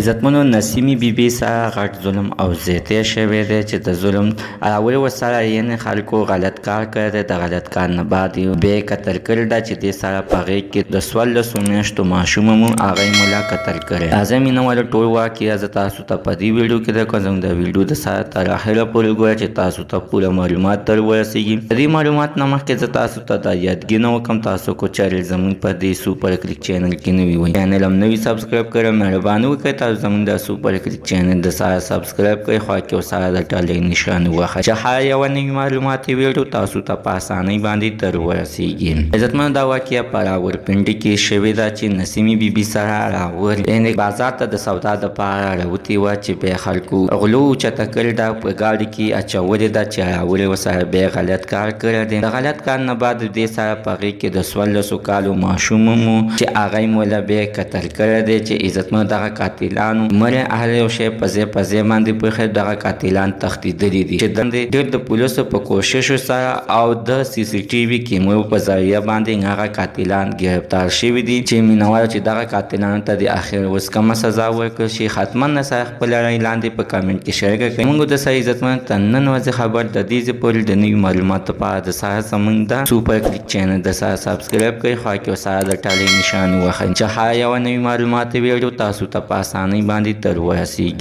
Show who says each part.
Speaker 1: عزتمنو نسیمې بیبي سره غټ ظلم او زیاتی شوی دی چې د ظلم اول ورسره یعنې خلکو غلط کار کړی دی. د غلط کار نه بعد بیا یې قتل کړې ده چې دې سره په هغې کې د 14 میاشتو ماشوم هم هغه یې ملا قتل کړی. راځئ مینهوالو ټول واقعه زه تاسو ته په دې ویډیو کې درکوم. زموږ د ویډیو د سره تر اخره پورې ګوره چې تاسو ته پوره معلومات در ورسېږي. د دې معلومات نه مخکې زه تاسو ته دا یادګي نه وکړم، تاسو کو چینل زموږ په دې سوپر کلیک چینل کې نوي وئ، چینل هم نوي سبسکرایب کړئ. مهرباني وکړئ تاسو زموږ د سوپر کلیک چینل د سره سبسکرایب کړئ، خوا کې ورسره د ټالۍ نښان ووهئ چې هر یوه نوي معلوماتي ویډیو تاسو ته په اسانۍ باندې در ورسېږي. عزتمنو دا واقعه په راورپنډي کې شوې ده چې نسیمې بیبي سره راور یعنې بازار ته د سودا دپاره راوتې وه چې بیا خلکو غلو اوچته کړې ده، په ګاډي کې اچولې ده چې راور یې ورسره بیا غلط کار کړی دی. د غلط کار نه بعد دې سره په هغې کې د 14 کالو ماشوم مو چې هغه یې مولا بیا قتل کړی دی. چې عزتمنو دغه قاتلانو مړی هر یو شی په ځای په ځای باندې پرېښی. دغه قاتلان تښتېدلي دي چې ډېر د پولیسو په کوششو سره او د سی سی ټي وي کیمرو په ذریعه باندې هغه قاتلان ګرفتار شوي دي چې مینهوالو چې دغه قاتلانو ته د اخر اوس کومه سزا ورکړل شي. حتما سره خپله رایې لاندې په کامنټ کې شریکه کړئ. موږ د سره عزتمنو ته نن ورځې خبر د دې ځای پورې د نوي معلوماتو لپاره د سره زموږ د سوپر کلیک چینل د سره سبسکرایب کړئ، خوا کې ورسره د ټالۍ نښان ووهئ چې هر یوه نوي معلوماتي ویډیو تاسو ته په اسانۍ باندې در ورسېږي.